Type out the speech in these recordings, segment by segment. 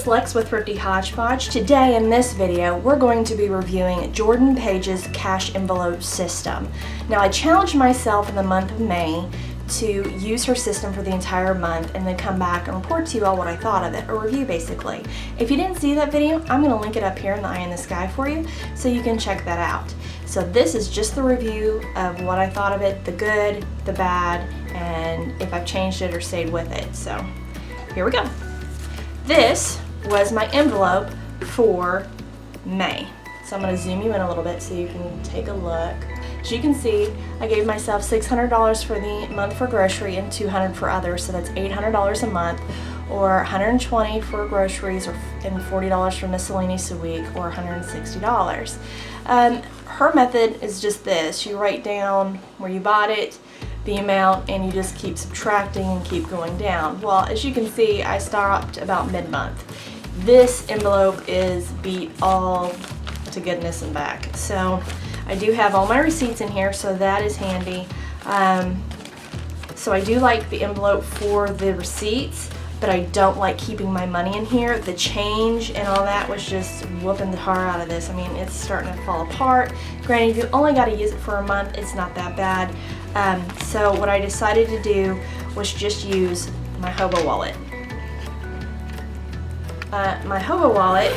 it's Lex with Thrifty Hodgepodge. Today in this video we're going to be reviewing Jordan Page's cash envelope system. Now I challenged myself in the month of May to use her system for the entire month and then come back and report to you all what I thought of it, a review basically. If you didn't see that video, I'm going to link it up here in the eye in the sky for you so you can check that out. So this is just the review of what I thought of it, the good, the bad, and if I've changed it or stayed with it. So here we go. This was my envelope for May. So I'm going to zoom you in a little bit so you can take a look. As you can see, I gave myself $600 for the month for grocery and $200 for others, so that's $800 a month, or $120 for groceries and $40 for miscellaneous a week, or $160. Her method is just this. You write down where you bought it, the amount, and you just keep subtracting and keep going down. Well, as you can see, I stopped about mid-month. This envelope is beat all to goodness and back. So I do have all my receipts in here, so that is handy. So I do like the envelope for the receipts, but I don't like keeping my money in here. The change and all that was just whooping the heart out of this. I mean, it's starting to fall apart. Granted, if you only got to use it for a month, it's not that bad. So what I decided to do was just use my Hobo Wallet. My Hobo Wallet,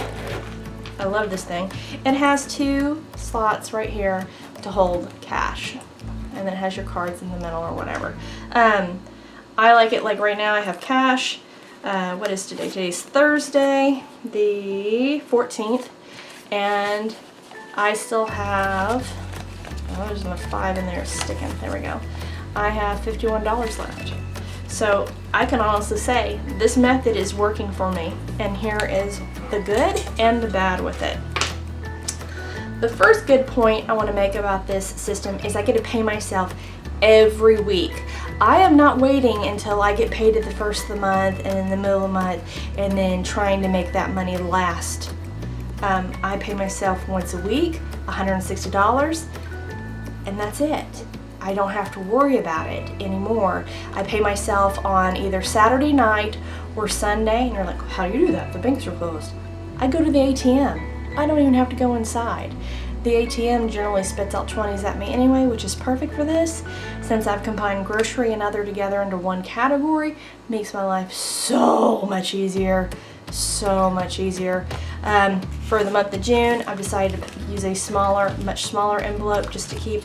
I love this thing. It has two slots right here to hold cash, and then it has your cards in the middle or whatever. I like it, like right now I have cash. What is today? Today's Thursday, the 14th, and I still have, oh, there's a 5 in there sticking. There we go. I have $51 left. So I can honestly say this method is working for me, and here is the good and the bad with it. The first good point I want to make about this system is I get to pay myself every week. I am not waiting until I get paid at the first of the month and in the middle of the month and then trying to make that money last. I pay myself once a week, $160, and that's it. I don't have to worry about it anymore. I pay myself on either Saturday night or Sunday, and you're like, how do you do that? The banks are closed. I go to the ATM. I don't even have to go inside. The ATM generally spits out 20s at me anyway, which is perfect for this. Since I've combined grocery and other together into one category, makes my life so much easier. So much easier. For the month of June, I've decided to use a much smaller envelope just to keep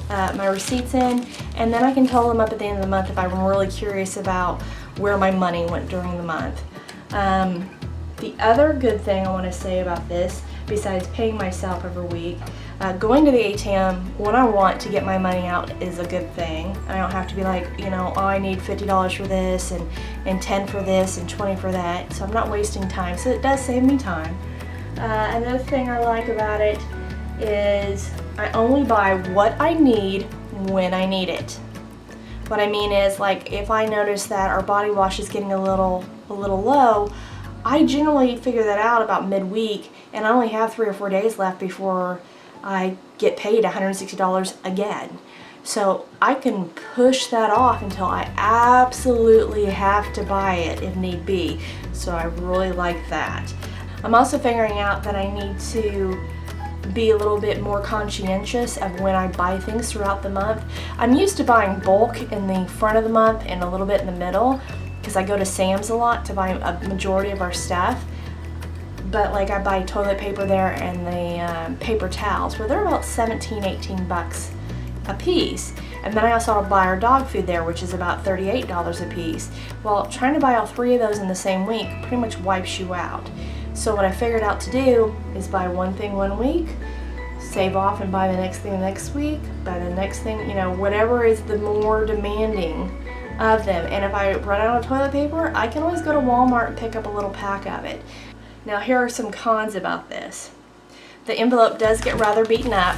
my receipts in, and then I can total them up at the end of the month if I'm really curious about where my money went during the month. The other good thing I want to say about this, besides paying myself every week, going to the ATM when I want to get my money out is a good thing. I don't have to be like, you know, oh, I need $50 for this and 10 for this and 20 for that, so I'm not wasting time, so it does save me time. Another thing I like about it is I only buy what I need when I need it. What I mean is, like, if I notice that our body wash is getting a little low, I generally figure that out about midweek, and I only have 3 or 4 days left before I get paid $160 again. So I can push that off until I absolutely have to buy it if need be. So I really like that. I'm also figuring out that I need to be a little bit more conscientious of when I buy things throughout the month. I'm used to buying bulk in the front of the month and a little bit in the middle, because I go to Sam's a lot to buy a majority of our stuff. But like, I buy toilet paper there and the paper towels, where they're about 17, 18 bucks a piece. And then I also buy our dog food there, which is about $38 a piece. Well, trying to buy all 3 of those in the same week pretty much wipes you out. So what I figured out to do is buy one thing one week, save off and buy the next thing the next week, buy the next thing, you know, whatever is the more demanding of them. And if I run out of toilet paper, I can always go to Walmart and pick up a little pack of it. Now here are some cons about this. The envelope does get rather beaten up,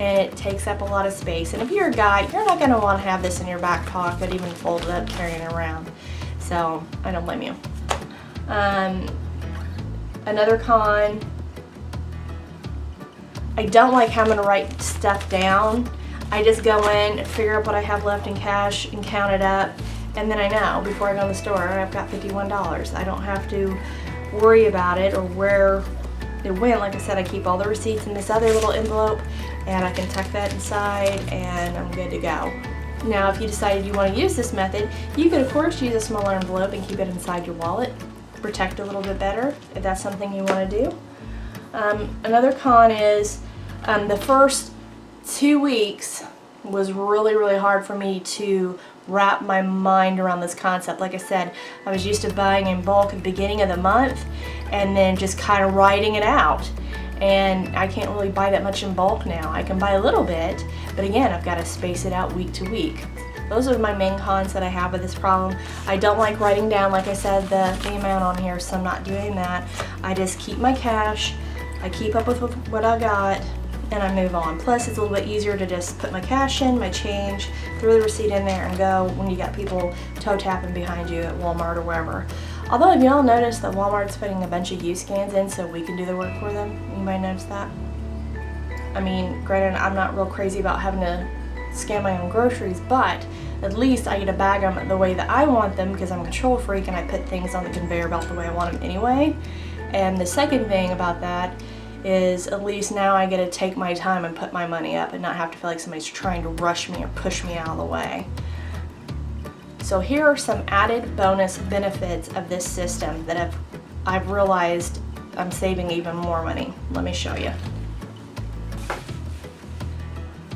and it takes up a lot of space. And if you're a guy, you're not going to want to have this in your back pocket, even folded up, carrying it around. So I don't blame you. Another con, I don't like having to write stuff down. I just go in, figure out what I have left in cash, and count it up, and then I know before I go to the store I've got $51. I don't have to worry about it or where it went. Like I said, I keep all the receipts in this other little envelope, and I can tuck that inside and I'm good to go. Now, if you decided you want to use this method, you could of course use a smaller envelope and keep it inside your wallet, protect a little bit better if that's something you want to do. Another con is the first 2 weeks was really hard for me to wrap my mind around this concept. Like I said, I was used to buying in bulk at the beginning of the month and then just kind of writing it out. And I can't really buy that much in bulk now. I can buy a little bit, but again, I've got to space it out week to week. Those are my main cons that I have with this problem. I don't like writing down, like I said, the amount on here, so I'm not doing that. I just keep my cash, I keep up with what I got, and I move on. Plus, it's a little bit easier to just put my cash in, my change, throw the receipt in there and go when you got people toe tapping behind you at Walmart or wherever. Although, if y'all notice that Walmart's putting a bunch of U-scans in so we can do the work for them, you might notice that. I mean, granted, I'm not real crazy about having to scan my own groceries, but at least I get to bag them the way that I want them because I'm a control freak and I put things on the conveyor belt the way I want them anyway. And the second thing about that is at least now I get to take my time and put my money up and not have to feel like somebody's trying to rush me or push me out of the way. So here are some added bonus benefits of this system that I've realized I'm saving even more money. Let me show you.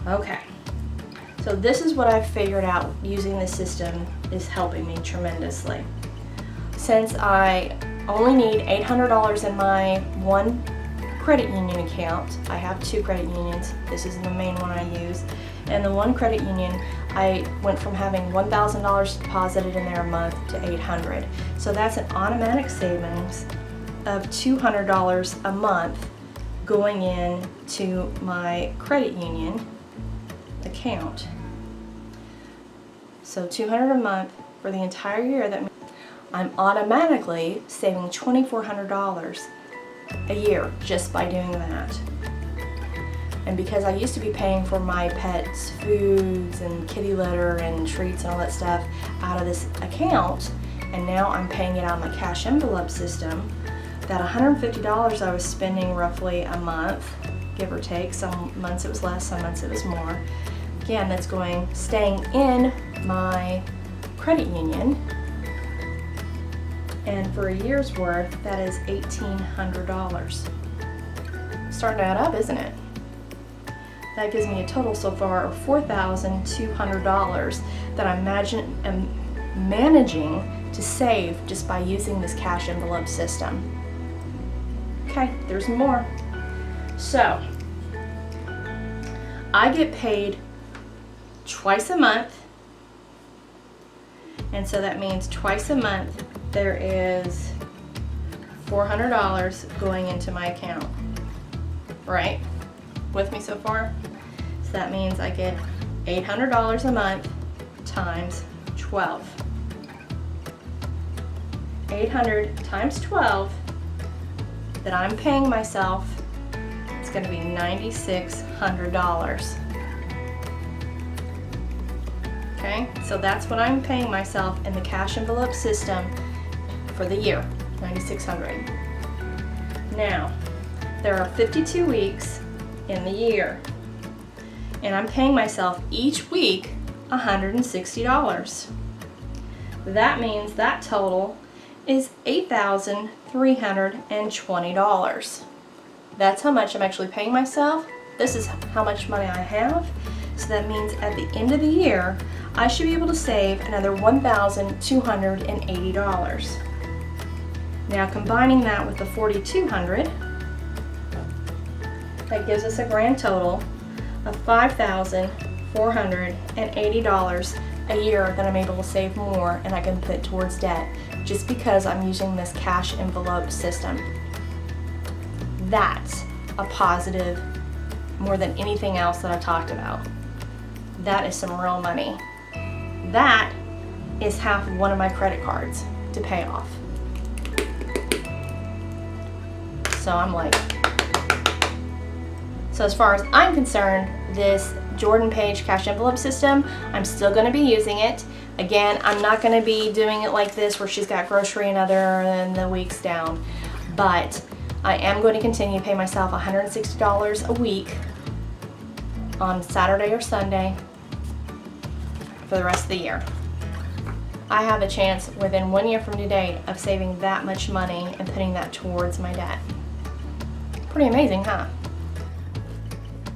Okay, so this is what I've figured out using this system is helping me tremendously. Since I only need $800 in my one credit union account, I have 2 credit unions, this is the main one I use, and the one credit union I went from having $1,000 deposited in there a month to $800. So that's an automatic savings of $200 a month going in to my credit union account. So $200 a month for the entire year, that means I'm automatically saving $2,400 a year just by doing that. And because I used to be paying for my pets' foods and kitty litter and treats and all that stuff out of this account, and now I'm paying it out of my cash envelope system, that $150 I was spending roughly a month, give or take. Some months it was less, some months it was more. Again, that's staying in my credit union. And for a year's worth, that is $1,800. Starting to add up, isn't it? That gives me a total so far of $4,200 that I'm managing to save just by using this cash envelope system. Okay, there's more. So, I get paid twice a month, and so that means twice a month there is $400 going into my account, right? With me so far? So that means I get $800 a month times 12. 800 times 12 that I'm paying myself, it's going to be $9,600. Okay, so that's what I'm paying myself in the cash envelope system for the year, $9,600. Now, there are 52 weeks in the year, and I'm paying myself each week $160. That means that total is $8,320. That's how much I'm actually paying myself. This is how much money I have. So that means at the end of the year, I should be able to save another $1,280. Now combining that with the $4,200, that gives us a grand total of $5,480 a year that I'm able to save more and I can put towards debt just because I'm using this cash envelope system. That's a positive more than anything else that I've talked about. That is some real money. That is half of one of my credit cards to pay off. So I'm like, so as far as I'm concerned, this Jordan Page cash envelope system, I'm still going to be using it. Again, I'm not going to be doing it like this where she's got grocery and other and the weeks down. but I am going to continue to pay myself $160 a week on Saturday or Sunday for the rest of the year. I have a chance within 1 year from today of saving that much money and putting that towards my debt. Pretty amazing, huh?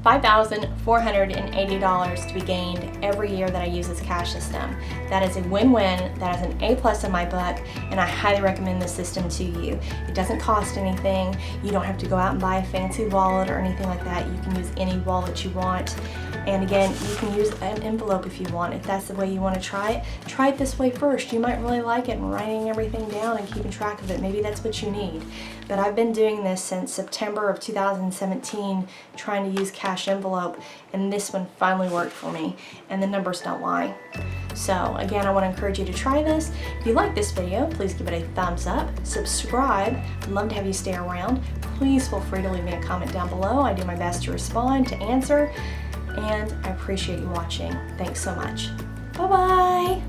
$5,480 to be gained every year that I use this cash system. That is a win-win, that is an A+ in my book, and I highly recommend this system to you. It doesn't cost anything. You don't have to go out and buy a fancy wallet or anything like that. You can use any wallet you want. And again, you can use an envelope if you want. If that's the way you want to try it this way first. You might really like it, and writing everything down and keeping track of it. Maybe that's what you need. But I've been doing this since September of 2017, trying to use cash envelope, and this one finally worked for me, and the numbers don't lie. So again, I want to encourage you to try this. If you like this video, please give it a thumbs up, subscribe. I'd love to have you stay around. Please feel free to leave me a comment down below. I do my best to respond, to answer, and I appreciate you watching. Thanks so much. Bye-bye.